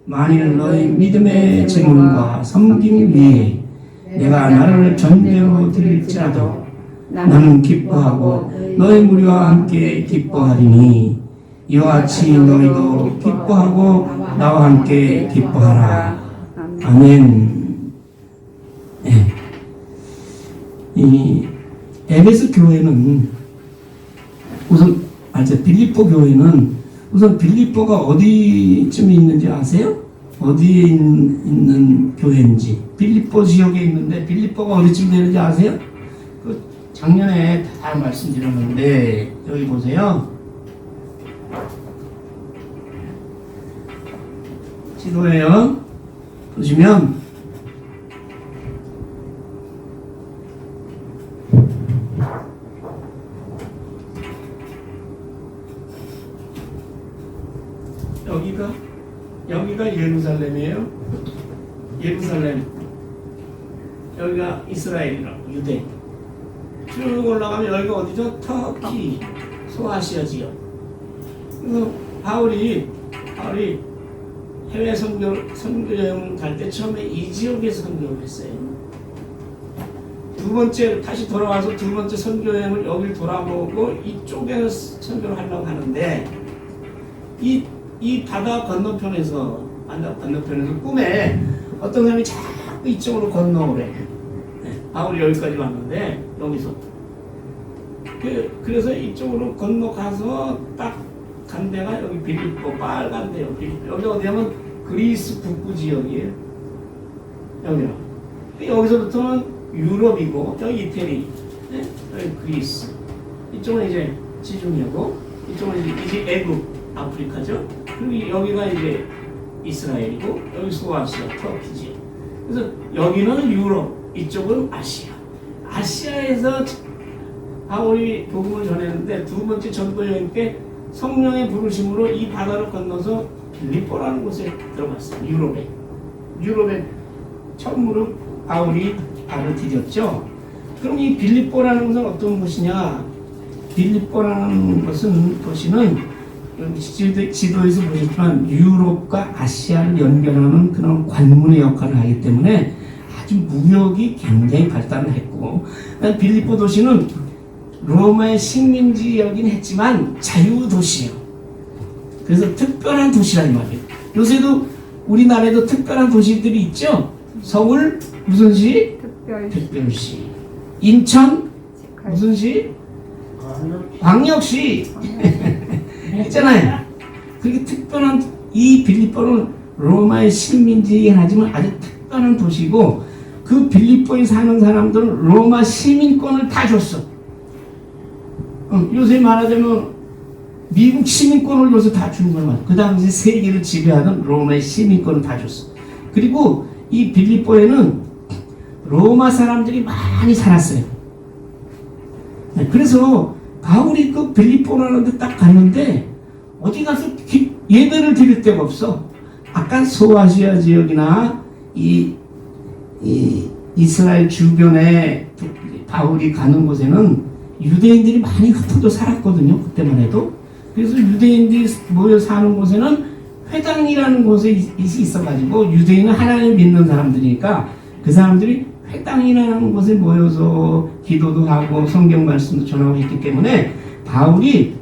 만일 너희 믿음의 제물과 섬김 위에 내가 나를 전대로 드릴지라도 나는 기뻐하고 너희 무리와 함께 기뻐하리니 이와 같이 너희도 기뻐하고 나와 함께 기뻐하라. 아멘. 네. 이 에베소 교회는 우선 빌립보 교회는 우선 빌립보가 어디쯤에 있는지 아세요? 어디에 있는 교회인지. 빌립보 지역에 있는데 빌립보가 어디쯤 되는지 아세요? 그 작년에 다 말씀드렸는데 여기 보세요. 지도예요. 보시면 여기가 예루살렘이에요. 예루살렘. 여기가 이스라엘이라고 유대. 쭉 올라가면 여기가 어디죠? 터키, 소아시아 지역. 그래서 바울이 해외 선교 여행 갈 때 처음에 이 지역에서 선교를 했어요. 두 번째 다시 돌아와서 두 번째 선교 여행을 여기를 돌아보고 이쪽에서 선교를 하려고 하는데 이 바다 건너편에서 꿈에 어떤 사람이 자꾸 이쪽으로 건너오래. 바울이 여기까지 왔는데 여기서 그래서 이쪽으로 건너가서 딱 간 데가 여기 빌립보 빨간 데요. 여기 어디냐면 그리스 북부 지역이에요. 여기요. 여기서부터는 유럽이고 여기 이태리, 여기 그리스. 이쪽은 이제 지중해고 이쪽은 이제 애국 아프리카죠. 그리고 여기가 이제 이스라엘이고 여기 소아시아 터키지. 그래서 여기는 유럽, 이쪽은 아시아. 아시아에서 바울이 복음을 전했는데 두 번째 전도 여행 때 성령의 부르심으로 이 바다를 건너서 빌립보라는 곳에 들어갔어요. 유럽에 처음으로 바울이 발을 디뎠죠. 그럼 이 빌립보라는 것은 어떤 곳이냐? 빌립보라는 것은 도시는 지도에서 보셨지만 유럽과 아시아를 연결하는 그런 관문의 역할을 하기 때문에 아주 무역이 굉장히 발달을 했고, 빌립보 도시는 로마의 식민지이긴 했지만 자유도시예요. 그래서 특별한 도시란 말이에요. 요새도 우리나라에도 특별한 도시들이 있죠. 서울 무슨 시? 특별시. 인천 무슨 시? 광역시. 있잖아요. 그렇게 특별한 이 빌립보는 로마의 식민지이긴 하지만 아주 특별한 도시고, 그 빌립보에 사는 사람들은 로마 시민권을 다 줬어. 요새 말하자면 미국 시민권을 요새 다 주는 거야. 그 당시 세계를 지배하던 로마의 시민권을 다 줬어. 그리고 이 빌립보에는 로마 사람들이 많이 살았어요. 그래서 바울이 그 빌립보라는 데 딱 갔는데 어디 가서 예배를 드릴 데가 없어. 아까 소아시아 지역이나 이 이스라엘 주변에 바울이 가는 곳에는 유대인들이 많이 흩어져 살았거든요. 그때만 해도. 그래서 유대인들이 모여 사는 곳에는 회당이라는 곳에 있어가지고, 유대인은 하나님을 믿는 사람들이니까 그 사람들이 회당이라는 곳에 모여서 기도도 하고 성경 말씀도 전하고 있기 때문에 바울이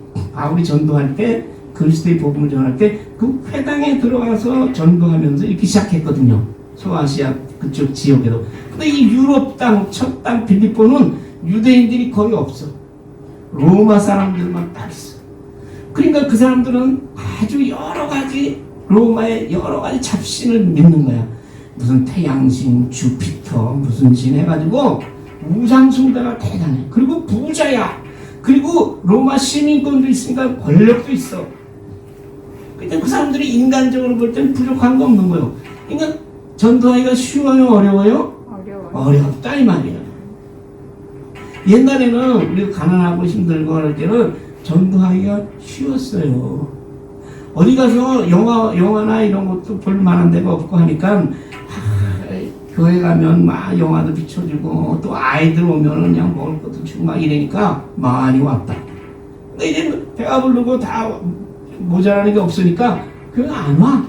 전도할 때, 그리스도의 복음을 전할 때 그 회당에 들어가서 전도하면서 이렇게 시작했거든요. 소아시아 그쪽 지역에도. 근데 이 유럽 땅, 첫 땅 빌립보는 유대인들이 거의 없어. 로마 사람들만 딱 있어. 그러니까 그 사람들은 아주 여러 가지 로마의 여러 가지 잡신을 믿는 거야. 무슨 태양신, 주피터, 무슨 신 해가지고 우상 숭배가 대단해. 그리고 부자야. 그리고 로마 시민권도 있으니까 권력도 있어. 근데 그 사람들이 인간적으로 볼 때는 부족한 거 없는 거예요. 그러니까 전도하기가 쉬워요, 어려워요? 어렵다 이 말이에요. 옛날에는 우리 가난하고 힘들고 할 때는 전도하기가 쉬웠어요. 어디 가서 영화나 이런 것도 볼 만한 데가 없고 하니까 교회 가면 막 영화도 비춰주고 또 아이들 오면은 그냥 먹을 것도 주고 막 이러니까 많이 왔다. 근데 이제 배가 부르고 다 모자라는 게 없으니까 그거 안 와.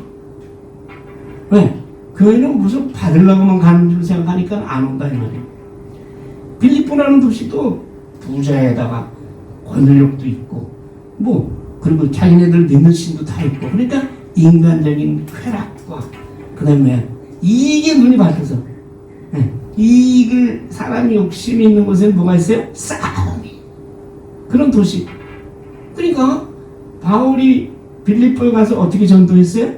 왜? 교회는 무슨 받으려고만 가는 줄 생각하니까 안 온다 이 말이에요. 빌립보라는 도시도 부자에다가 권력도 있고 그리고 자기네들 믿는 신도 다 있고, 그러니까 인간적인 쾌락과 그 다음에 이익에 눈이 밝혀서, 이익을 사람이 욕심이 있는 곳에 뭐가 있어요? 싸움이. 그런 도시. 그러니까 바울이 빌립보에 가서 어떻게 전도했어요?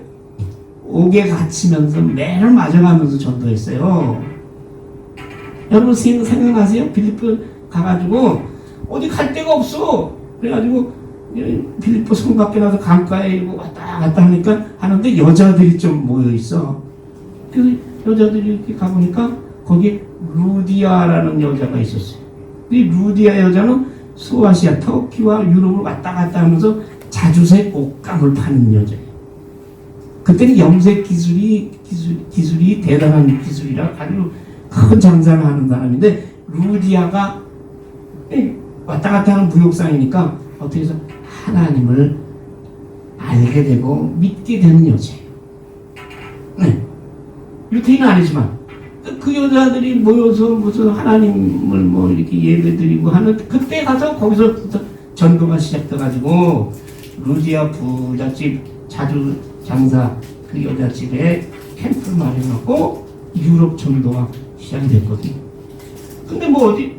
옥에 갇히면서 매를 맞아가면서 전도했어요. 여러분 생각나세요? 빌립보 가가지고 어디 갈 데가 없어. 그래가지고 빌립보 성 밖에 나서 강가에 왔다 갔다 하는데 여자들이 좀 모여 있어. 그래서 여자들이 이렇게 가보니까 거기 루디아라는 여자가 있었어요. 이 루디아 여자는 소아시아, 터키와 유럽을 왔다 갔다 하면서 자주색 옷감을 파는 여자예요. 그때는 염색 기술이 대단한 기술이라 아주 큰 장사를 하는 사람인데, 루디아가 왔다 갔다 하는 무역상이니까 어떻게 해서 하나님을 알게 되고 믿게 되는 여자예요. 유태인은 아니지만 그 여자들이 모여서 무슨 하나님을 이렇게 예배드리고 하는, 그때 가서 거기서부터 전도가 시작돼가지고 루디아 부잣집 자주 장사 그 여자집에 캠프를 마련하고 유럽 전도가 시작이 됐거든요. 근데 어디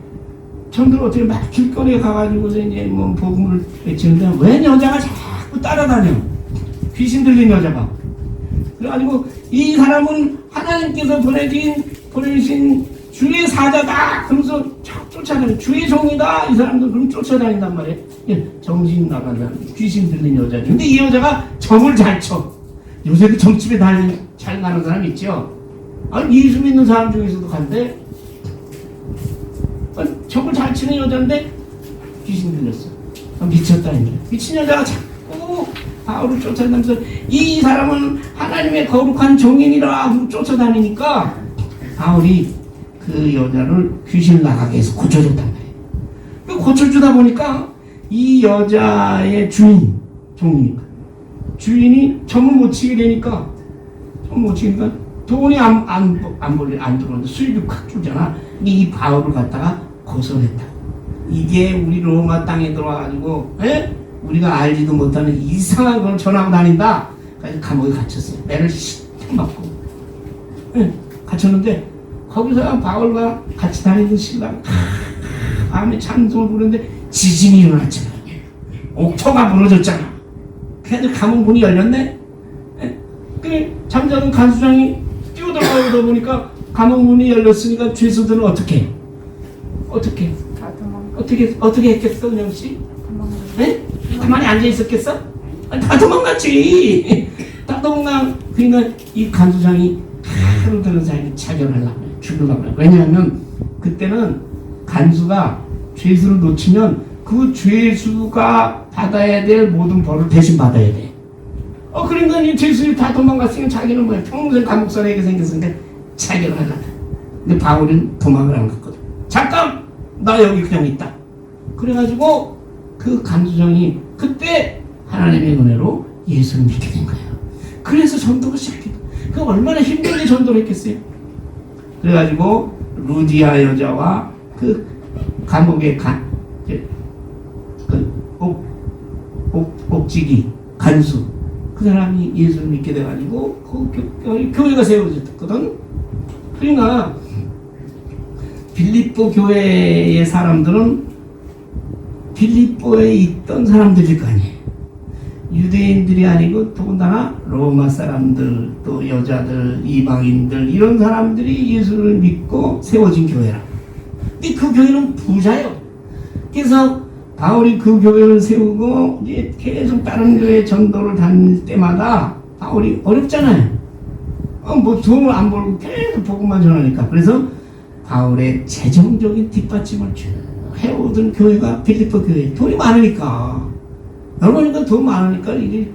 전도를 어떻게 막 길거리에 가가지고 이제 복음을 외치는데 웬 여자가 자꾸 따라다녀. 귀신 들린 여자가. 그래가지고 이 사람은 하나님께서 보내신 주의 사자다. 그러면서 쫓아다니, 주의 종이다. 이 사람들 그럼 쫓아다닌단 말이에요. 정신 나간 사람, 귀신 들린 여자죠. 근데 이 여자가 점을 잘 쳐. 요새도 점집에 잘 가는 사람 있죠. 아니, 예수 믿는 사람 중에서도 간대. 점을 잘 치는 여자인데 귀신 들렸어. 미쳤다는 거야. 미친 여자가 자꾸 바울을 쫓아다니면서 이 사람은 하나님의 거룩한 종인이라 하고 쫓아다니니까 바울이 그 여자를 귀신 나가게 해서 고쳐줬단 말이에요. 고쳐주다 보니까 이 여자의 종이니까 주인이 점을 못 치게 되니까 돈이 안 들어오는데 수입이 확 줄잖아. 이 바울을 갖다가 고소했다. 이게 우리 로마 땅에 들어와가지고 우리가 알지도 못하는 이상한 걸 전하고 다닌다. 그래서 감옥에 갇혔어요. 매를 씩 맞고 갇혔는데, 거기서 바울과 같이 다니는 신랑 밤에 찬송을 부르는데 지진이 일어났잖아. 옥토가 무너졌잖아. 그래도 감옥 문이 열렸네. 그래 잠자던 간수장이 뛰어들어가다 보니까 감옥 문이 열렸으니까 죄수들은 어떻게 했겠어, 은영 씨? 가만히 앉아 있었겠어? 다 도망갔지. 다 도망가. 그러니까 이 간수장이 하루 되는 사람이 자결하려고 그래. 죽으려고 그래. 왜냐하면 그때는 간수가 죄수를 놓치면 그 죄수가 받아야 될 모든 벌을 대신 받아야 돼. 그러니까 이 죄수들이 다 도망갔으니까 자기는 평생 감옥 살아야게 생겼으니까 자결을 하려고. 근데 바울은 도망을 안 갔거든. 잠깐! 나 여기 그냥 있다. 그래가지고 그 간수장이 그때 하나님의 은혜로 예수를 믿게 된 거예요. 그래서 전도가 시작했다. 그 얼마나 힘들게 전도를 했겠어요. 그래가지고 루디아 여자와 그 감옥에 옥지기 간수 그 사람이 예수를 믿게 돼가지고 그 교회가 세워졌거든. 그러니까 빌립보 교회의 사람들은 빌립보에 있던 사람들일 거 아니에요. 유대인들이 아니고 더군다나 로마 사람들, 또 여자들, 이방인들 이런 사람들이 예수를 믿고 세워진 교회라. 근데 그 교회는 부자예요. 그래서 바울이 그 교회를 세우고 이제 계속 다른 교회 전도를 다닐 때마다 바울이 어렵잖아요. 돈을 안 벌고 계속 복음만 전하니까. 그래서 바울의 재정적인 뒷받침을 쭉 해오던 교회가 빌립보 교회. 돈이 많으니까. 여러분이니까 돈 많으니까 이게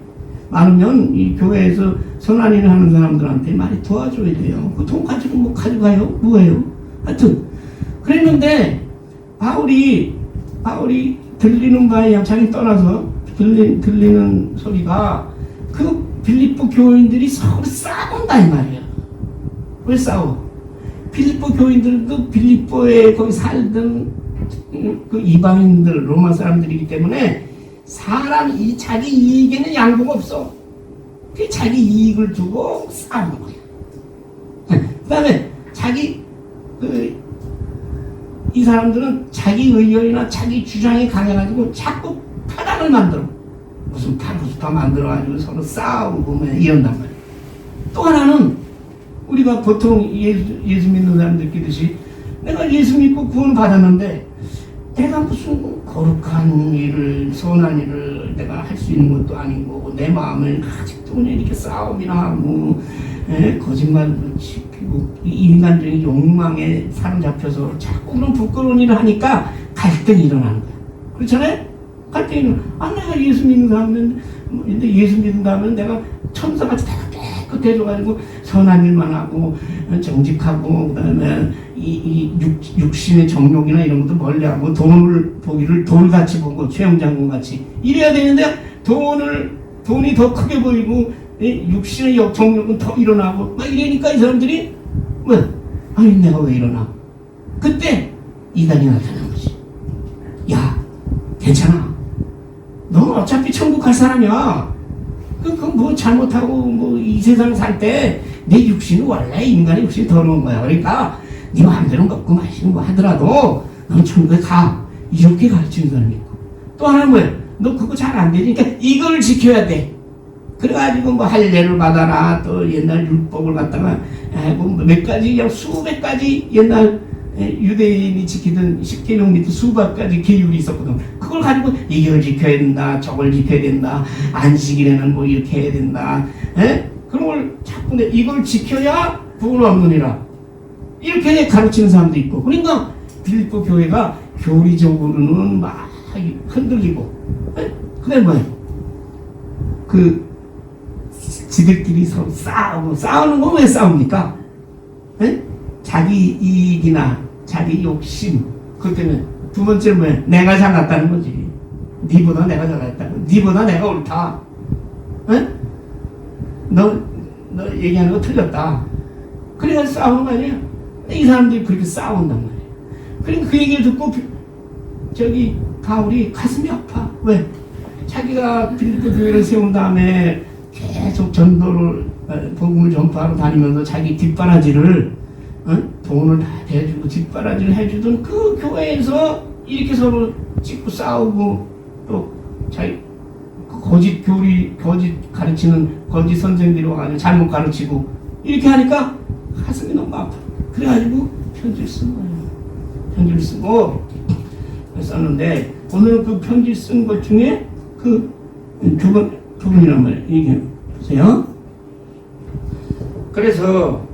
많으면 이 교회에서 선한 일을 하는 사람들한테 많이 도와줘야 돼요. 그 돈 가지고 가져가요? 뭐예요? 하여튼 그랬는데 바울이 들리는 바에 양창이 떠나서 들리는 소리가 그 빌립보 교인들이 서로 싸운다 이 말이야. 왜 싸워? 빌립보 교인들도 빌립보에 거기 살던 그 이방인들, 로마 사람들이기 때문에 사람 자기 이익에는 양보가 없어. 그 자기 이익을 두고 싸우는 거야. 그 다음에 이 사람들은 자기 의견이나 자기 주장이 강해가지고 자꾸 파당을 만들어. 무슨 파부스파 만들어가지고 서로 싸우고 뭐 이런단 말이야. 또 하나는 우리가 보통 예수 믿는 사람들 끼듯이 내가 예수 믿고 구원 받았는데 내가 무슨 거룩한 일을, 선한 일을 내가 할 수 있는 것도 아니고 내 마음을 아직도 그냥 이렇게 싸움이나 하고 거짓말도 지키고 인간적인 욕망에 사로잡혀서 자꾸 그런 부끄러운 일을 하니까 갈등이 일어나는 거야. 그렇잖아요? 갈등이 일어나. 내가 예수 믿는 사람인데 예수 믿는다면 내가 천사같이 다 깨끗해져가지고 선한 일만 하고 정직하고 그다음에 이 육신의 정욕이나 이런 것도 멀리하고 돈을 보기를 돌같이 보고 최영장군같이 이래야 되는데 돈이 더 크게 보이고 육신의 정욕은 더 일어나고 막 이러니까 이 사람들이 아니 내가 왜 이러나. 그때 이단이 나타난 거지. 야 괜찮아. 너는 어차피 천국 갈 사람이야. 뭐 잘못하고 뭐 이 세상 살 때 내 육신은 원래 인간의 육신이 더러운 거야. 그러니까 네 마음대로 먹고 마시는 거 하더라도 넌 천국에 가. 이렇게 가르치는 사람이 있고 또 하나는 뭐야? 너 그거 잘 안 되니까 이걸 지켜야 돼. 그래가지고 뭐 할례를 받아라. 또 옛날 율법을 갖다가 뭐 몇 가지 그냥 수백 가지 옛날 유대인이 지키던 십계명 밑에 수백 가지 계율이 있었거든. 그걸 가지고 이걸 지켜야 된다, 저걸 지켜야 된다, 안식일에는 뭐 이렇게 해야 된다. 그런 걸 자꾸 이걸 지켜야 복을 얻느니라. 이렇게 가르치는 사람도 있고. 그러니까 빌립보 교회가 교리적으로는 막 흔들리고. 그다음에 뭐야? 지들끼리 서로 싸우는 건 왜 싸웁니까? 자기 이익이나 자기 욕심. 그것 때문에 두 번째는 뭐야? 내가 잘났다는 거지. 니보다 내가 잘났다고. 니보다 내가 옳다. 너 얘기하는 거 틀렸다. 그래서 싸우는 거 아니야? 이 사람들이 그렇게 싸운단 말이야. 그러니까 그 얘기를 듣고 바울이 가슴이 아파. 왜? 자기가 빌립보 교회를 세운 다음에 계속 전도를 복음을 전파하러 다니면서 자기 뒷바라지를 돈을 다 대주고 뒷바라지를 해주던 그 교회에서 이렇게 서로 찍고 싸우고 또 자기 거짓 가르치는 거짓 선생들이 와가지고 잘못 가르치고 이렇게 하니까 가슴이 너무 아파. 그래가지고 편지를 쓴 거예요. 편지를 쓰고 썼는데 오늘 그 편지 쓴 것 중에 그 두 분이란 말이에요. 얘기해 보세요. 그래서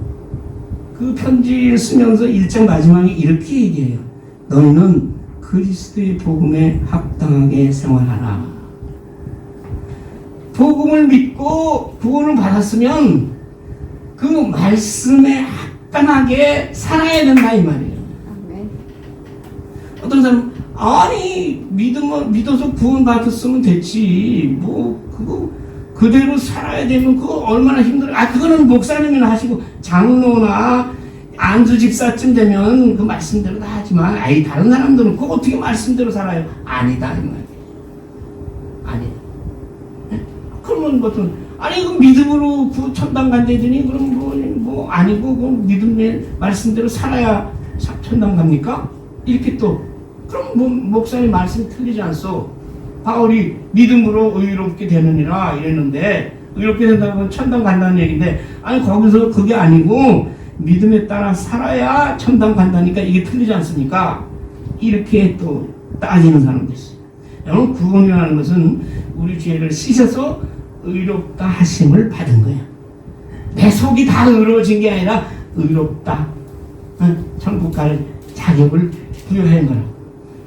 그 편지를 쓰면서 1장 마지막에 이렇게 얘기해요. 너희는 그리스도의 복음에 합당하게 생활하라. 복음을 믿고 구원을 받았으면 그 말씀에 합당하게 살아야 된다 이 말이에요. 어떤 사람은 아니 믿어서 구원 받았으면 됐지 뭐 그거 그대로 살아야 되면 그거 얼마나 힘들어. 그거는 목사님이나 하시고 장로나 안수 집사쯤 되면 그 말씀대로 다 하지만 다른 사람들은 그거 어떻게 말씀대로 살아요? 아니다 이 말이에요. 아니다. 그러면 무슨 그 믿음으로 천당 간다더니 그럼 뭐 아니고 그 믿음의 말씀대로 살아야 천당 갑니까? 이렇게 또 그럼 목사님 말씀이 틀리지 않소. 바울이 믿음으로 의롭게 되느니라 이랬는데 의롭게 된다는 건 천당 간다는 얘기인데 거기서 그게 아니고 믿음에 따라 살아야 천당 간다니까 이게 틀리지 않습니까? 이렇게 또 따지는 사람도 있어요. 여러분 구원이라는 것은 우리 죄를 씻어서 의롭다 하심을 받은 거예요. 내 속이 다 의로워진 게 아니라 의롭다. 천국 갈 자격을 부여한 거라고.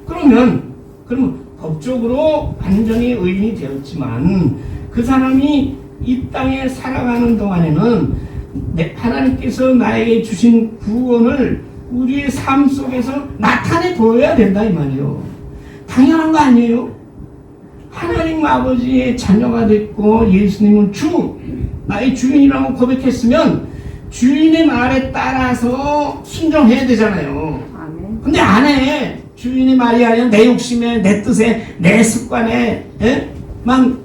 그러면 법적으로 완전히 의인이 되었지만 그 사람이 이 땅에 살아가는 동안에는 하나님께서 나에게 주신 구원을 우리의 삶 속에서 나타내 보여야 된다 이 말이에요. 당연한 거 아니에요? 하나님 아버지의 자녀가 됐고 예수님은 주, 나의 주인이라고 고백했으면 주인의 말에 따라서 순종해야 되잖아요. 아멘. 근데 안 해. 주인의 말이 아니라 내 욕심에, 내 뜻에, 내 습관에 만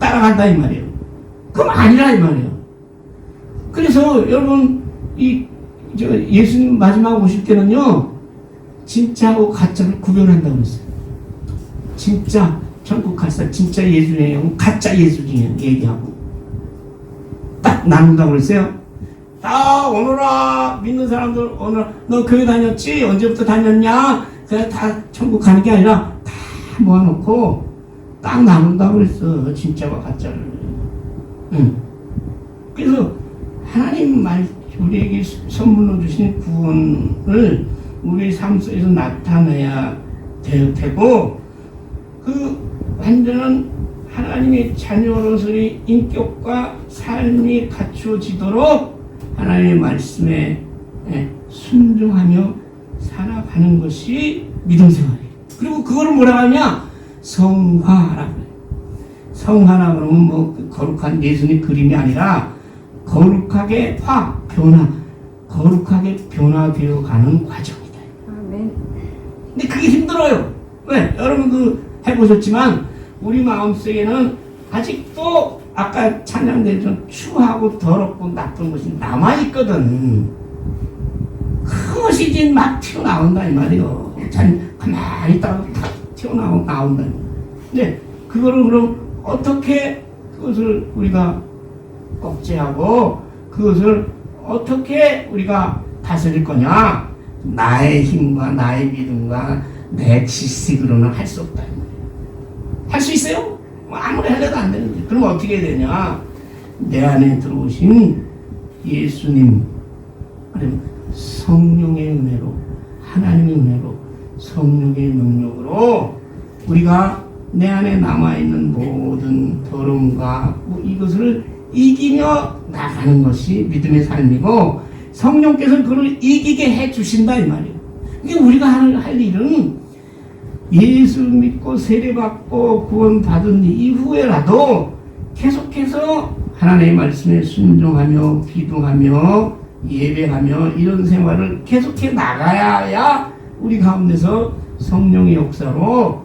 따라간다 이 말이에요. 그럼 아니라 이 말이에요. 그래서 여러분 예수님 마지막 오실 때는요, 진짜하고 가짜를 구별한다고 했어요. 진짜 천국 갈사, 진짜 예수님하고 가짜 예수님 얘기하고 딱 나눈다고 그랬어요. 다 오너라, 믿는 사람들 오너라, 너 교회 다녔지? 언제부터 다녔냐? 그래 다 천국 가는 게 아니라 다 모아놓고 딱 나눈다고 그랬어. 진짜와 가짜를. 그래서 하나님 말 우리에게 선물로 주신 구원을 우리 삶 속에서 나타내야 되고, 그 완전한 하나님의 자녀로서의 인격과 삶이 갖추어지도록 하나님의 말씀에 순종하며 살아가는 것이 믿음 생활이에요. 그리고 그거를 뭐라고 하냐? 성화라고 해요. 성화라 그러면 뭐 거룩한 예수님 그림이 아니라 거룩하게 거룩하게 변화되어 가는 과정이다. 아멘. 근데 그게 힘들어요. 왜? 여러분도 해보셨지만 우리 마음속에는 아직도 아까 찬양대전 추하고 더럽고 나쁜 것이 남아있거든. 그것이 이제 막 튀어나온다 이 말이에요. 가만히 있다가 탁 튀어나온다. 근데 그거를 그럼 어떻게 그것을 우리가 억제하고 그것을 어떻게 우리가 다스릴 거냐? 나의 힘과 나의 믿음과 내 지식으로는 할 수 없다. 할 수 있어요? 아무리 하려도 안 되는데. 그럼 어떻게 해야 되냐? 내 안에 들어오신 예수님, 성령의 은혜로, 하나님의 은혜로, 성령의 능력으로 우리가 내 안에 남아있는 모든 더러움과 이것을 이기며 나가는 것이 믿음의 삶이고, 성령께서 그걸 이기게 해주신다 이 말이에요. 이게 우리가 할 일은 예수 믿고 세례받고 구원받은 이후에라도 계속해서 하나님의 말씀에 순종하며 기도하며 예배하며 이런 생활을 계속해 나가야 우리 가운데서 성령의 역사로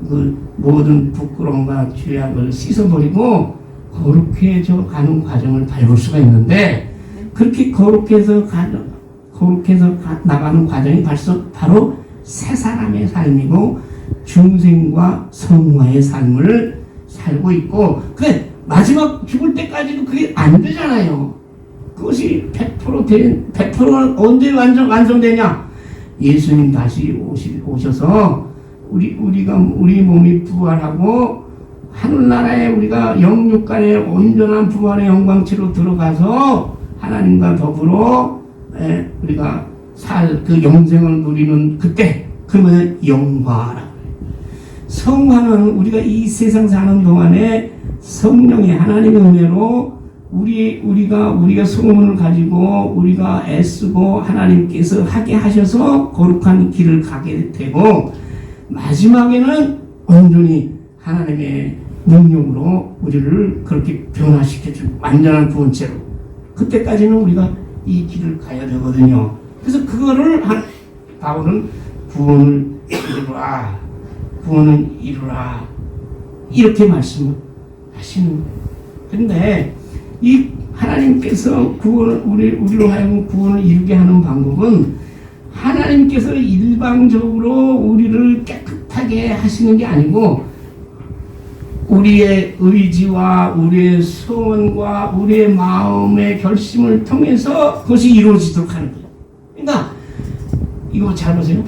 그 모든 부끄러움과 죄악을 씻어버리고 거룩해져 가는 과정을 밟을 수가 있는데, 그렇게 거룩해서 나가는 과정이 바로 새 사람의 삶이고 중생과 성화의 삶을 살고 있고, 근데 마지막 죽을 때까지도 그게 안 되잖아요. 그것이 100% 언제 완성되냐? 예수님 다시 오셔서 우리 몸이 부활하고 하늘나라에 우리가 영육간의 온전한 부활의 영광체로 들어가서 하나님과 더불어 우리가 그 영생을 누리는 그때, 그러면 영화라고. 성화는 우리가 이 세상 사는 동안에 성령의 하나님의 은혜로 우리가 소원을 가지고 우리가 애쓰고 하나님께서 하게 하셔서 거룩한 길을 가게 되고, 마지막에는 온전히 하나님의 능력으로 우리를 그렇게 변화시켜주고 완전한 구원체로, 그때까지는 우리가 이 길을 가야 되거든요. 그래서 그거를 바울은 구원을 이루라 이렇게 말씀하시는. 근데 이 하나님께서 우리로 하여금 구원을 이루게 하는 방법은 하나님께서 일방적으로 우리를 깨끗하게 하시는 게 아니고 우리의 의지와 우리의 소원과 우리의 마음의 결심을 통해서 그것이 이루어지도록 하는 거예요. 그러니까 이거 잘 보세요.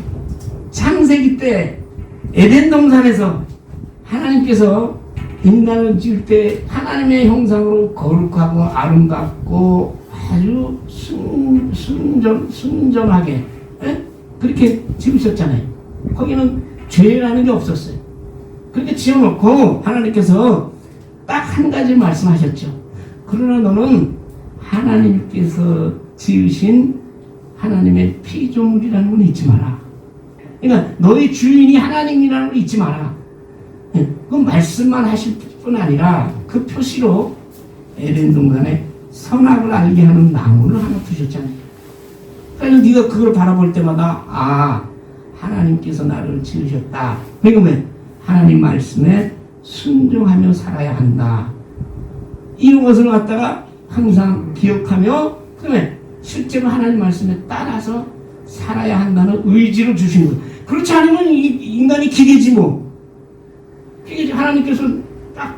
창세기 때 에덴 동산에서 하나님께서 인간을 지을 때 하나님의 형상으로 거룩하고 아름답고 아주 순전하게 그렇게 지으셨잖아요. 거기는 죄라는 게 없었어요. 그렇게 지어놓고 하나님께서 딱 한 가지 말씀하셨죠. 그러나 너는 하나님께서 지으신 하나님의 피조물이라는 건 잊지 마라. 그러니까 너의 주인이 하나님이라는 걸 잊지 마라. 그 말씀만 하실 뿐 아니라 그 표시로 에덴 동산에 선악을 알게 하는 나무를 하나 두셨잖아요. 그래서 네가 그걸 바라볼 때마다 하나님께서 나를 지으셨다. 그러면 하나님 말씀에 순종하며 살아야 한다. 이런 것을 갖다가 항상 기억하며 그러면 실제로 하나님 말씀에 따라서 살아야 한다는 의지를 주신 거예요. 그렇지 않으면 이 인간이 기계지 뭐. 기계지. 하나님께서 딱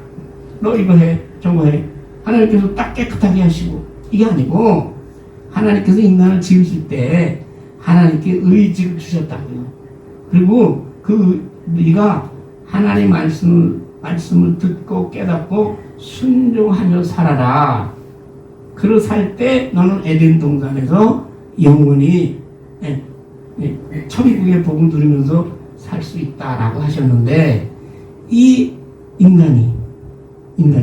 너 이거 해 저거 해. 하나님께서 딱 깨끗하게 하시고 이게 아니고 하나님께서 인간을 지으실 때 하나님께 의지를 주셨다고요. 그리고 네가 하나님 말씀을 듣고 깨닫고 순종하며 살아라. 그러 살 때 너는 에덴 동산에서 영원히 천국의 복을 누리면서 살 수 있다라고 하셨는데 이 인간이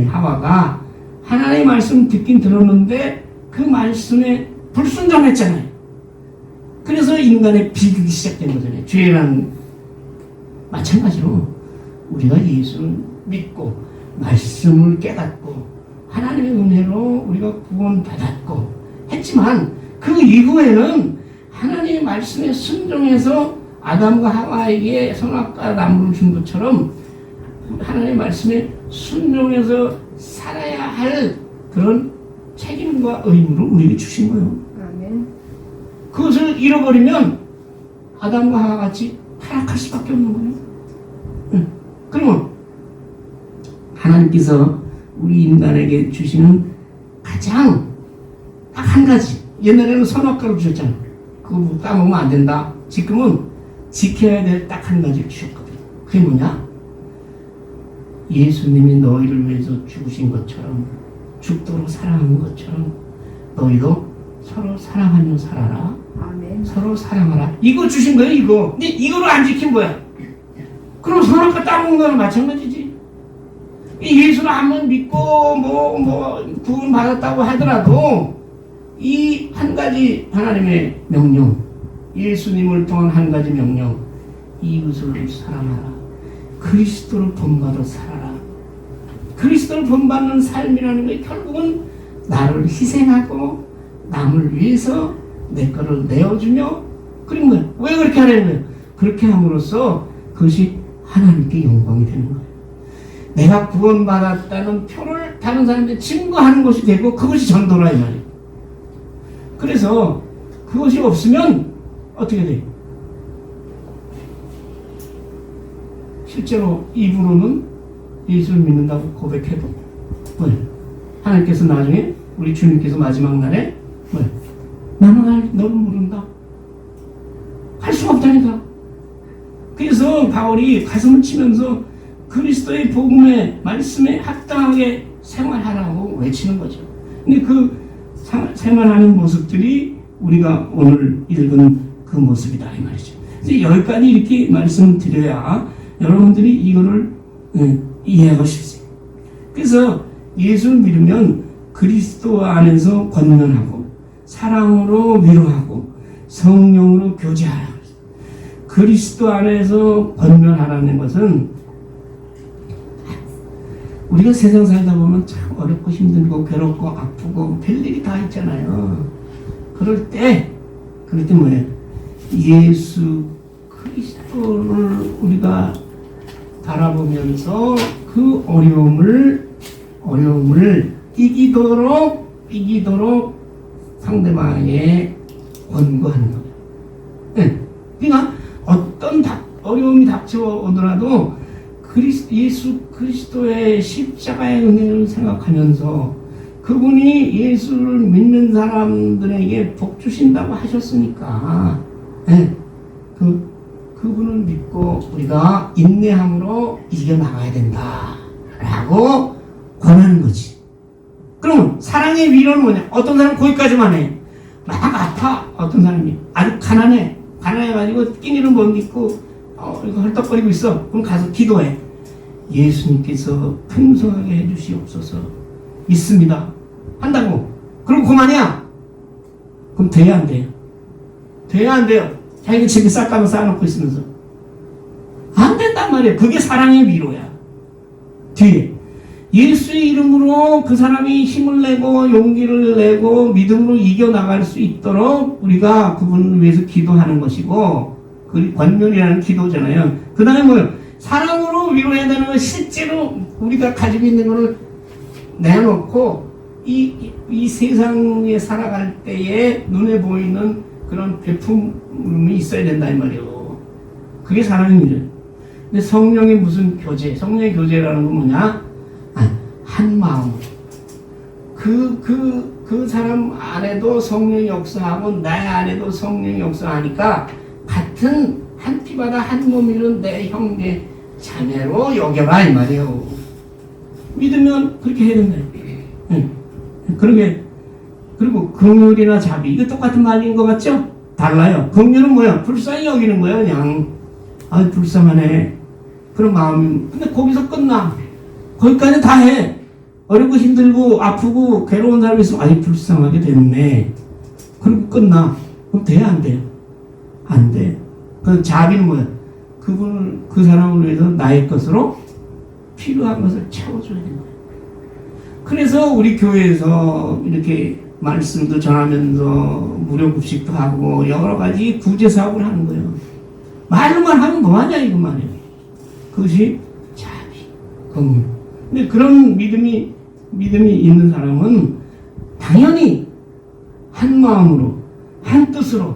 하와가 하나님의 말씀 듣긴 들었는데 그 말씀에 불순종했잖아요. 그래서 인간의 비극이 시작된 거잖아요. 죄란 마찬가지로 우리가 예수를 믿고 말씀을 깨닫고 하나님의 은혜로 우리가 구원받았고 했지만 그 이후에는 하나님의 말씀에 순종해서 아담과 하와에게 선악과 나무를 준 것처럼 하나님의 말씀에 순종해서 살아야 할 그런 책임과 의무를 우리에게 주신 거예요. 아멘. 그것을 잃어버리면 아담과 하와 같이 타락할 수밖에 없는 거예요. 그러면 하나님께서 우리 인간에게 주시는 가장 딱 한 가지, 옛날에는 선악과를 주셨잖아요. 그거 따먹으면 안 된다. 지금은 지켜야 될 딱 한 가지를 주셨거든요. 그게 뭐냐? 예수님이 너희를 위해서 죽으신 것처럼 죽도록 사랑한 것처럼 너희도 서로 사랑하며 살아라. 아멘. 서로 사랑하라. 이거 주신 거예요. 이거. 근데 이거를 안 지킨 거야. 그럼 선악과 따먹는 거랑 마찬가지지. 예수를 한번 믿고 구원 받았다고 하더라도 이 한 가지 하나님의 명령, 예수님을 통한 한 가지 명령, 이웃을 사랑하라. 그리스도를 본받아 살아라. 그리스도를 본받는 삶이라는 게 결국은 나를 희생하고 남을 위해서 내 거를 내어주며 그런 거예요. 왜 그렇게 하려는 거예요? 그렇게 함으로써 그것이 하나님께 영광이 되는 거예요. 내가 구원받았다는 표를 다른 사람한테 증거하는 것이 되고 그것이 전도라 이 말이에요. 그래서 그것이 없으면 어떻게 돼요? 실제로 입으로는 예수를 믿는다고 고백해도 하나님께서 나중에 우리 주님께서 마지막 날에 나는 너는 모른다 할 수가 없다니까. 그래서 바울이 가슴을 치면서 그리스도의 복음의 말씀에 합당하게 생활하라고 외치는 거죠. 근데 그 생활하는 모습들이 우리가 오늘 읽은 그 모습이다 이 말이죠. 이제 여기까지 이렇게 말씀을 드려야 여러분들이 이거를 이해하실 수 있어요. 그래서 예수를 믿으면 그리스도 안에서 권면하고 사랑으로 위로하고 성령으로 교제하라. 그리스도 안에서 권면하라는 것은 우리가 세상 살다 보면 참 어렵고 힘들고 괴롭고 아프고 별일이 다 있잖아요. 그럴 때 뭐예요? 예수 그리스도를 우리가 바라보면서 그 어려움을 이기도록 상대방에게 권고하는 거예요. 네. 그러니까 어떤 어려움이 닥쳐오더라도 예수 그리스도의 십자가의 은혜를 생각하면서 그분이 예수를 믿는 사람들에게 복 주신다고 하셨으니까 그분을 믿고 우리가 인내함으로 이겨나가야 된다라고 권하는 거지. 그럼 사랑의 위로는 뭐냐? 어떤 사람은 거기까지만 해. 막 아파. 어떤 사람이 아주 가난해가지고 끼니를 못 입고 이거 헐떡거리고 있어. 그럼 가서 기도해. 예수님께서 풍성하게 해주시옵소서. 믿습니다. 한다고. 그럼 그만이야. 그럼 돼야 안 돼요? 돼야 안 돼요? 자기가 집에 쌀가루 쌓아놓고 있으면서 안 된단 말이에요. 그게 사랑의 위로야. 뒤에 예수의 이름으로 그 사람이 힘을 내고 용기를 내고 믿음으로 이겨나갈 수 있도록 우리가 그분을 위해서 기도하는 것이고, 그 권면이라는 기도잖아요. 그 다음에 뭐요? 사랑으로 위로해야 되는 건 실제로 우리가 가지고 있는 것을 내놓고 이 세상에 살아갈 때에 눈에 보이는 그런 베품이 있어야 된다 이 말이에요. 그게 사랑입니다. 근데 성령의 무슨 교제, 성령의 교제라는 건 뭐냐? 한 마음. 그 사람 안에도 성령이 역사하고 내 안에도 성령이 역사하니까 같은 한 피바다 한 몸이는 내 형제 자매로 여겨라 이 말이에요. 믿으면 그렇게 해야 된다. 그러게. 그리고 긍휼이나 자비, 이거 똑같은 말인 것 같죠? 달라요. 긍휼은 뭐야? 불쌍히 여기는 거야 그냥. 불쌍하네 그런 마음이. 근데 거기서 끝나. 거기까지 다 해. 어렵고 힘들고 아프고 괴로운 사람이 있으면 불쌍하게 됐네. 그리고 끝나. 그럼 돼요 안 돼요? 안 돼. 그 자비는 뭐야? 그 사람을 위해서 나의 것으로 필요한 것을 채워줘야 되는 거야. 그래서 우리 교회에서 이렇게 말씀도 전하면서 무료 급식도 하고 여러 가지 구제 사업을 하는 거예요. 말로만 하면 뭐하냐 이거 말이에요. 그것이 자비, 긍휼. 근데 그런 믿음이 있는 사람은 당연히 한 마음으로 한 뜻으로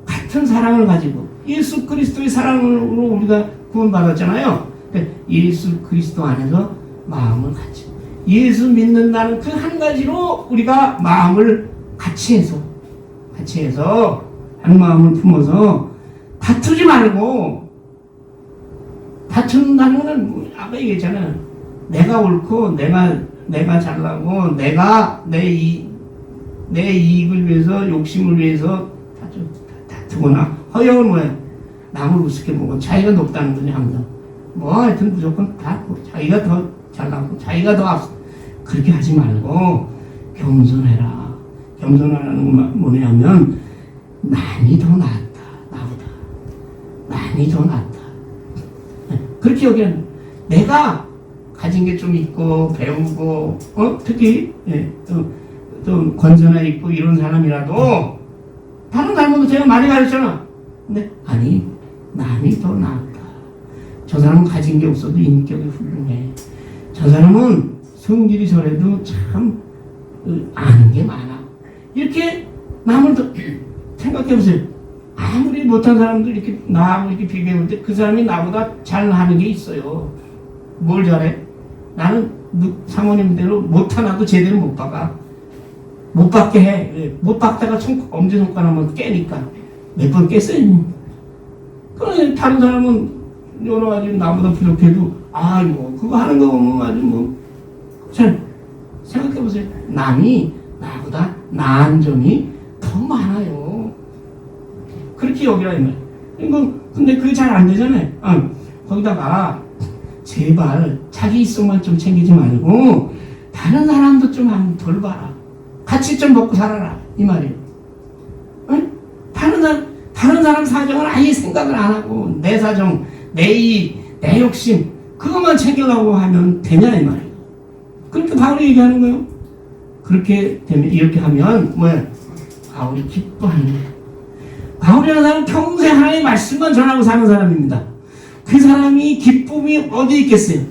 같은 사랑을 가지고 예수 그리스도의 사랑으로 우리가 구원받았잖아요. 예수 그리스도 안에서 마음을 같이 예수 믿는다는 그 한 가지로 우리가 마음을 같이 해서 한 마음을 품어서 다투지 말고. 다툰다는 거는 아까 얘기했잖아요. 내가 옳고 내가 잘나고 내가 내 이익을 위해서 욕심을 위해서 다투거나 허영은 뭐야? 남을 우습게 보고 자기가 높다는 거냐 항상. 하여튼 무조건 다 자기가 더 잘나고 자기가 더 앞서. 그렇게 하지 말고 겸손해라. 겸손하라는 건 뭐냐면 남이 더 낫다. 나보다 남이 더 낫다. 그렇게 여기는 내가 가진 게 좀 있고 배우고 특히 좀 건전해 있고 이런 사람이라도 다른 사람도 제가 많이 가르쳤잖아. 근데 남이 더 낫다. 저 사람은 가진 게 없어도 인격이 훌륭해. 저 사람은 성질이 저래도 참 아는 게 많아. 이렇게 남을 더 생각해보세요. 아무리 못한 사람들 이렇게 나하고 이렇게 비교해볼 때 그 사람이 나보다 잘하는 게 있어요. 뭘 잘해? 나는 사모님대로 못하나도 제대로 못 박아. 못 박게 해. 못 박다가 엄지손가락 한번 깨니까 몇 번 깼어요. 그러니 다른 사람은 여러 가지 나보다 부족해도 그거 하는 거 보면 아주 잘 생각해보세요. 남이 나보다 나은 점이 더 많아요. 그렇게 여기라 이 말이야. 근데 그게 잘 안 되잖아요. 거기다가 제발 자기 이성만 좀 챙기지 말고 다른 사람도 좀 덜 봐라. 같이 좀 먹고 살아라 이 말이에요. 다른 사람 사정을 아예 생각을 안 하고 내 사정, 내 이익, 내 욕심 그것만 챙기려고 하면 되냐 이 말이에요. 그렇게 바울이 얘기하는 거예요. 그렇게 되면 이렇게 하면 뭐야? 바울이 기뻐하는 거예요. 바울이라는 사람은 평생 하나님의 말씀만 전하고 사는 사람입니다. 그 사람이 기쁨이 어디 있겠어요?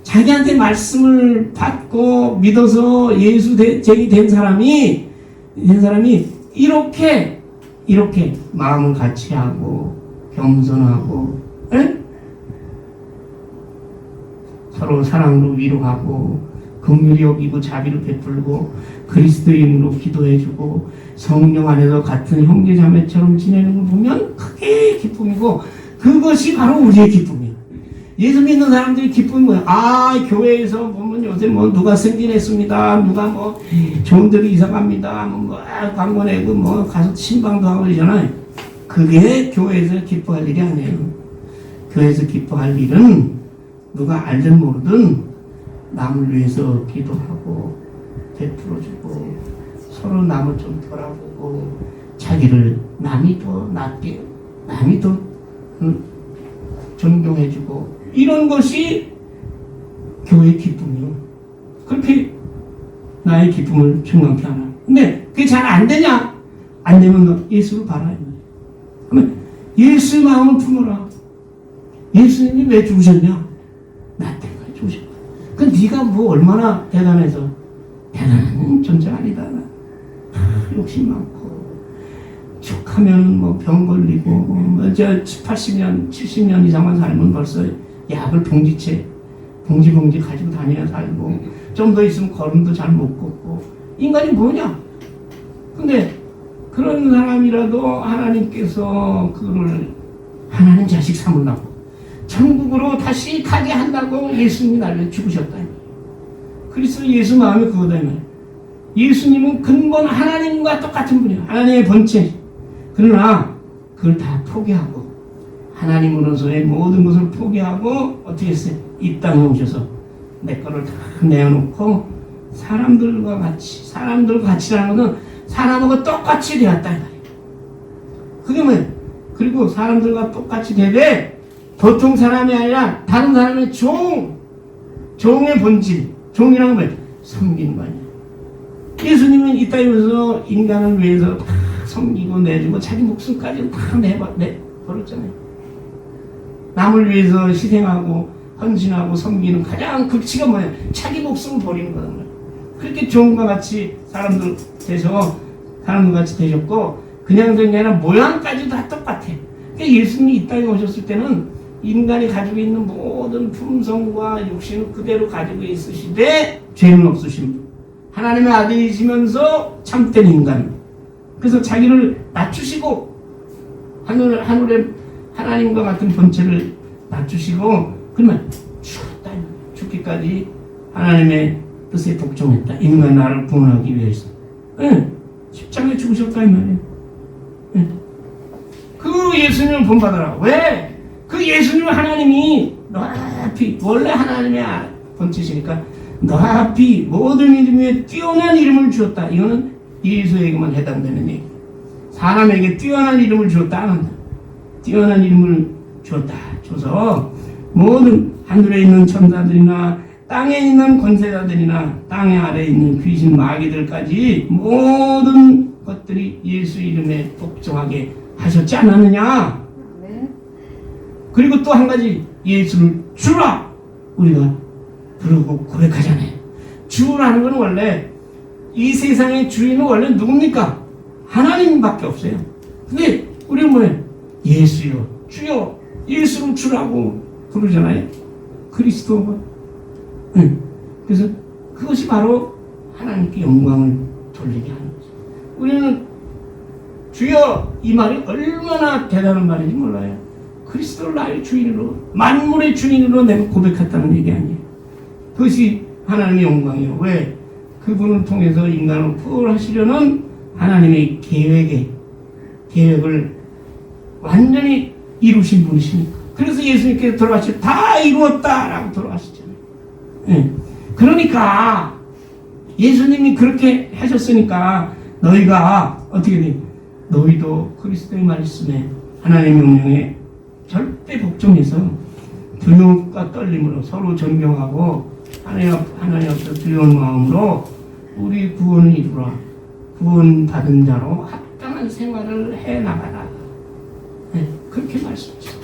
자기한테 말씀을 받고 믿어서 예수 제기 된 사람이 이렇게 마음을 같이 하고 겸손하고 서로 사랑으로 위로하고 긍휼히 여기고 자비를 베풀고 그리스도의 이름으로 기도해주고 성령 안에서 같은 형제자매처럼 지내는 걸 보면 크게 기쁨이고 그것이 바로 우리의 기쁨이에요. 예수 믿는 사람들이 기쁨이 뭐야? 교회에서 보면 요새 누가 승진했습니다. 누가 좋은 데로 이사 갑니다. 광고 내고 가서 신방도 하고 그러잖아요. 그게 교회에서 기뻐할 일이 아니에요. 교회에서 기뻐할 일은 누가 알든 모르든 남을 위해서 기도하고 베풀어주고 서로 남을 좀 돌아보고 자기를 남이 더 낫게 남이 더 존경해주고 이런 것이 교회의 기쁨이요. 그렇게 나의 기쁨을 충만케 하나. 근데 그게 잘 안 되냐? 안 되면 너 예수를 봐라. 그러면 예수의 마음을 품어라. 예수님이 왜 죽으셨냐? 나 때문에 죽으셨다. 그 네가 뭐 얼마나 대단해서 대단한 존재 아니다. 욕심 많고 툭하면 뭐 병 걸리고 저 80년 70년 이상만 살면 벌써 약을 봉지 가지고 다녀야 살고 좀 더 있으면 걸음도 잘 못 걷고 인간이 뭐냐? 근데 그런 사람이라도 하나님께서 그를 하나님 자식 삼으려고 천국으로 다시 가게 한다고 예수님이 나를 죽으셨다. 그리스도 예수 마음이 그거다. 예수님은 근본 하나님과 똑같은 분이야. 하나님의 본체. 그러나 그걸 다 포기하고 하나님으로서의 모든 것을 포기하고 어떻게 했어요? 이 땅에 오셔서 내 거를 다 내어놓고 사람들과 같이라는 것은 사람하고 똑같이 되었다. 그게 뭐예요? 그리고 사람들과 똑같이 되되 보통 사람이 아니라 다른 사람의 종의 본질. 종이라는 건 뭐예요? 섬기는 거 아니에요. 예수님은 이 땅에 오셔서 인간을 위해서 다 섬기고 내주고 자기 목숨까지 다 내버렸잖아요. 남을 위해서 희생하고 헌신하고 섬기는 가장 극치가 뭐예요? 자기 목숨을 버리는 거란 말이에요. 그렇게 종과 같이 사람들 같이 되셨고 그냥 된 게 아니라 모양까지도 다 똑같아. 그러니까 예수님이 이 땅에 오셨을 때는 인간이 가지고 있는 모든 품성과 욕심을 그대로 가지고 있으시되 죄는 없으신 분. 하나님의 아들이시면서 참된 인간. 그래서 자기를 낮추시고 하늘의 하나님과 같은 본체를 낮추시고 그러면 죽었다. 죽기까지 하나님의 뜻에 복종했다. 인간 나를 구원하기 위해서. 응. 십자가에 죽으셨다 이 말이에요. 응. 그 예수님을 본받아라. 왜? 그 예수님을 하나님이 높이 원래 하나님의 본체시니까 높이 모든 이름 위에 뛰어난 이름을 주었다. 이거는 예수에게만 해당되는 얘기. 사람에게 뛰어난 이름을 주었다 안 한다. 뛰어난 이름을 주었다. 줘서 모든 하늘에 있는 천사들이나 땅에 있는 권세자들이나 땅에 아래에 있는 귀신 마귀들까지 모든 것들이 예수 이름에 복종하게 하셨지 않았느냐. 그리고 또 한 가지 예수를 주라 우리가 부르고 고백하잖아요. 주라는 건 원래 이 세상의 주인은 원래 누굽니까? 하나님밖에 없어요. 근데 우리는 뭐예요? 예수요 주요 예수를 주라고 부르잖아요. 그리스도가. 그래서 그것이 바로 하나님께 영광을 돌리게 하는 거죠. 우리는 주여 이 말이 얼마나 대단한 말인지 몰라요. 그리스도를 나의 주인으로 만물의 주인으로 내가 고백했다는 얘기 아니에요. 그것이 하나님의 영광이에요. 왜? 그분을 통해서 인간을 구원하시려는 하나님의 계획을 완전히 이루신 분이시니까. 그래서 예수님께서 돌아가시고 다 이루었다라고 돌아가시잖아요. 네. 그러니까 예수님이 그렇게 하셨으니까 너희가 어떻게 돼? 너희도 그리스도의 말씀에 하나님의 명령에 절대 복종해서 두려움과 떨림으로 서로 존경하고 하나님 앞에서 두려운 마음으로 우리 구원을 이루라. 구원받은 자로 합당한 생활을 해나가라. 네, 그렇게 말씀하셨어요.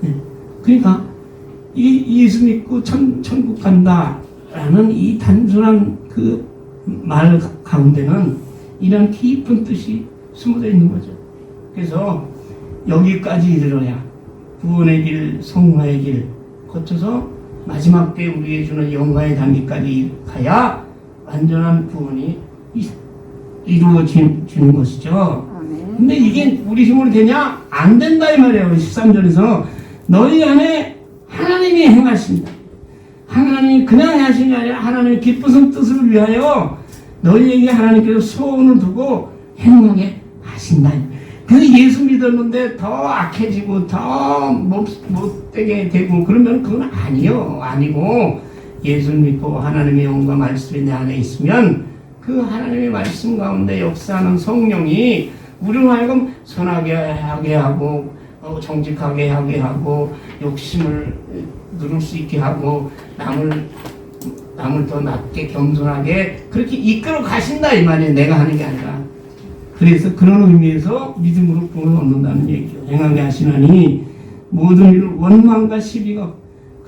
네, 그러니까 이 예수 믿고 천국 간다라는 이 단순한 그 말 가운데는 이런 깊은 뜻이 숨어져 있는 거죠. 그래서 여기까지 이르러야 구원의 길, 성화의 길 거쳐서 마지막 때 우리에게 주는 영광의 단계까지 가야 완전한 구원이 이루어지는 것이죠. 근데 이게 우리 힘으로 되냐? 안 된다 이 말이에요. 13절에서 너희 안에 하나님이 행하신다. 하나님이 그냥 행하시는 게 아니라 하나님의 기쁘신 뜻을 위하여 너희에게 하나님께서 소원을 두고 행하게 하신다. 그래서 예수 믿었는데 더 악해지고 더 못되게 되고 그러면 그건 아니고 예수 믿고 하나님의 영과 말씀이 내 안에 있으면 그 하나님의 말씀 가운데 역사하는 성령이 우리로 하여금 선하게 하게 하고 정직하게 하게 하고 욕심을 누를 수 있게 하고 남을 더 낮게 겸손하게 그렇게 이끌어 가신다 이 말이에요. 내가 하는 게 아니라. 그래서 그런 의미에서 믿음으로 구원을 얻는다는 얘기예요. 행하게 하시나니 모든 일을 원망과 시비가.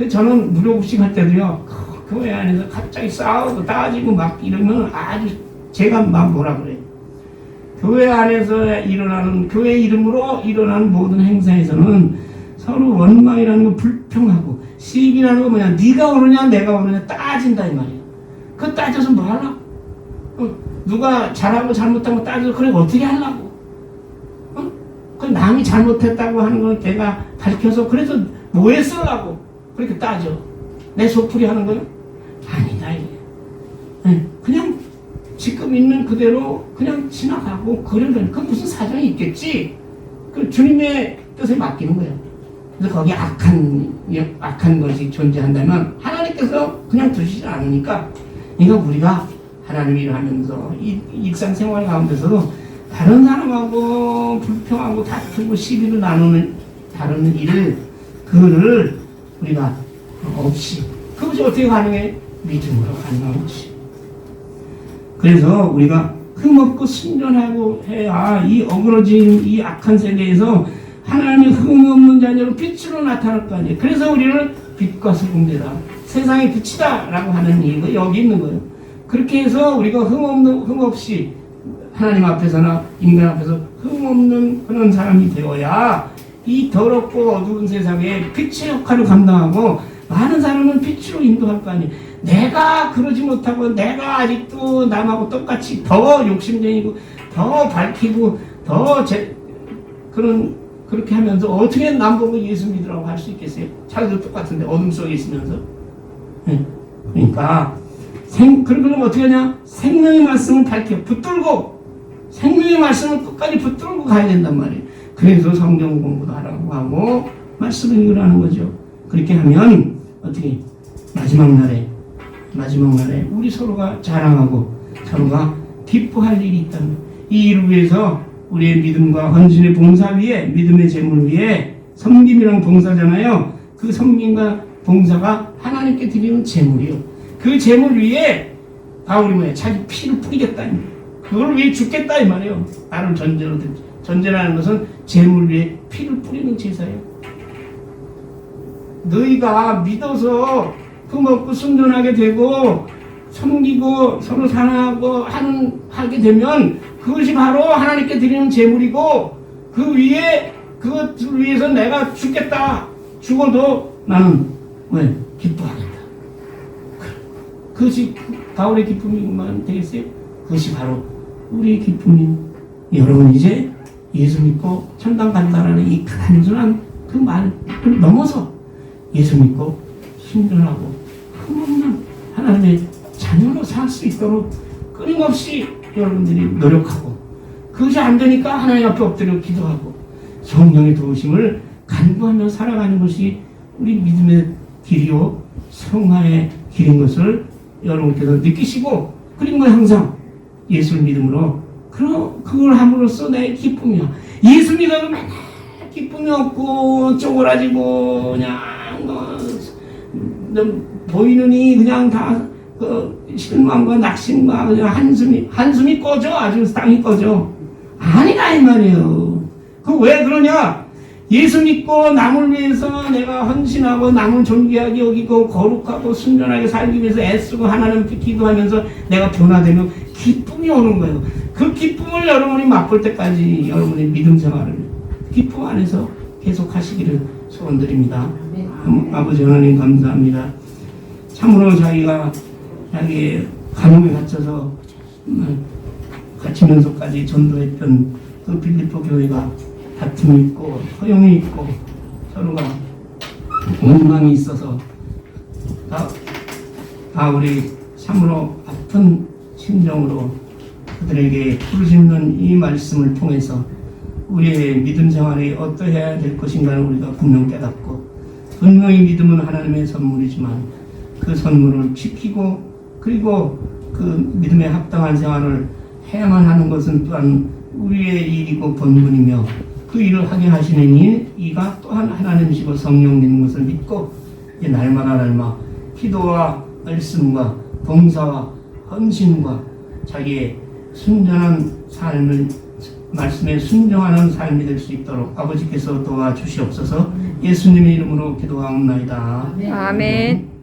저는 무료급식 할 때도요, 교회 안에서 갑자기 싸우고 따지고 막 이러면 아주 제가 막 뭐라 그래요. 교회 안에서 일어나는, 교회 이름으로 일어나는 모든 행사에서는 서로 원망이라는 거 불평하고 시비라는 거 뭐냐, 네가 오느냐 내가 오느냐 따진다 이 말이에요. 그거 따져서 뭐 하려고? 누가 잘하고 잘못한 거 따져서 그래 어떻게 하려고? 그 남이 잘못했다고 하는 걸 내가 밝혀서 그래서 뭐에 쓰려고 그렇게 따져? 내 속풀이 하는 거요? 아니다 이게. 그냥 지금 있는 그대로 그냥 지나가고 그러면 그 무슨 사정이 있겠지? 그 주님의 뜻에 맡기는 거예요. 그래서 거기에 악한 것이 존재한다면 하나님께서 그냥 두시지 않으니까, 그러니까 우리가 하나님 일을 하면서 이 일상생활 가운데서도 다른 사람하고 불평하고 다투고 시비를 다루는 일을 그거를 우리가 없이, 그것이 어떻게 가능해? 믿음으로 가능한 것이. 그래서 우리가 흠없고 순전하고 해야 이 어그러진 이 악한 세계에서 하나님의 흠없는 자녀로 빛으로 나타날 거 아니에요. 그래서 우리는 빛과 소금되다, 세상의 빛이다 라고 하는 이유가 여기 있는 거예요. 그렇게 해서 우리가 흠없이 하나님 앞에서나 인간 앞에서 흠없는 그런 사람이 되어야 이 더럽고 어두운 세상에 빛의 역할을 감당하고 많은 사람은 빛으로 인도할 거 아니에요. 내가 그러지 못하고 내가 아직도 남하고 똑같이 더 욕심쟁이고 더 밝히고 더 그렇게 하면서 어떻게 남보고 예수 믿으라고 할 수 있겠어요? 자기도 똑같은데 어둠 속에 있으면서. 그러니까 그러면 어떻게 하냐? 생명의 말씀을 붙들고 생명의 말씀을 끝까지 붙들고 가야 된단 말이에요. 그래서 성경 공부도 하라고 하고 말씀을 읽으라는 거죠. 그렇게 하면 어떻게 마지막 날에 우리 서로가 자랑하고 서로가 기뻐할 일이 있다는, 이 일을 위해서 우리의 믿음과 헌신의 봉사 위에, 믿음의 제물 위에, 섬김이랑 봉사잖아요. 그 섬김과 봉사가 하나님께 드리는 제물이요. 그 제물 위에 바울이 뭐야? 자기 피를 뿌리겠다. 그걸 위해 죽겠다 이 말이에요. 나를 전제로 듣지. 전제라는 것은 제물 위에 피를 뿌리는 제사예요. 너희가 믿어서 흠없고 순전하게 되고 섬기고 서로 사랑하고 하게 되면 그것이 바로 하나님께 드리는 제물이고, 그 위에 그것을 위해서 내가 죽겠다. 죽어도 나는 왜? 기뻐하겠다. 그것이 바울의 기쁨이만 되겠어요? 그것이 바로 우리의 기쁨인, 여러분 이제 예수 믿고 천당 간다라는 이 단순한 그 말을 넘어서 예수 믿고 순전하고 흠없는 하나님의 자녀로 살 수 있도록 끊임없이 여러분들이 노력하고, 그것이 안 되니까 하나님 앞에 엎드려 기도하고 성령의 도우심을 간구하며 살아가는 것이 우리 믿음의 길이요 성화의 길인 것을 여러분께서 느끼시고, 그리고 항상 예수를 믿음으로 그걸 함으로써 내 기쁨이야. 예수 믿어도 맨날 기쁨이 없고 쪼그라지고 그냥 보이느니 그냥 다 실망과 낙심과 그냥 한숨이 꺼져. 아주 땅이 꺼져. 아니라 이 말이에요. 그 왜 그러냐? 예수 믿고 남을 위해서 내가 헌신하고 남을 존귀하게 여기고 거룩하고 순전하게 살기 위해서 애쓰고 하나님께 기도하면서 내가 변화되면 기쁨이 오는 거예요. 그 기쁨을 여러분이 맛볼 때까지 여러분의 믿음 생활을 기쁨 안에서 계속 하시기를 소원드립니다. 아버지 하나님 감사합니다. 참으로 자기가 자기의 감옥에 갇혀서 갇히면서까지 전도했던 그 빌립보 교회가 다툼이 있고 허용이 있고 서로가 원망이 있어서 바울이 참으로 아픈 심정으로 그들에게 부르짖는 이 말씀을 통해서 우리의 믿음 생활이 어떠해야 될 것인가를 우리가 분명 깨닫고, 분명히 믿음은 하나님의 선물이지만 그 선물을 지키고 그리고 그 믿음에 합당한 생활을 해야만 하는 것은 또한 우리의 일이고 본분이며, 그 일을 하게 하시는 이가 또한 하나님이시고 성령 믿는 것을 믿고 이 날마다 기도와 말씀과 봉사와 헌신과 자기의 순전한 삶을 말씀에 순종하는 삶이 될 수 있도록 아버지께서 도와주시옵소서. 예수님의 이름으로 기도하옵나이다. 아멘.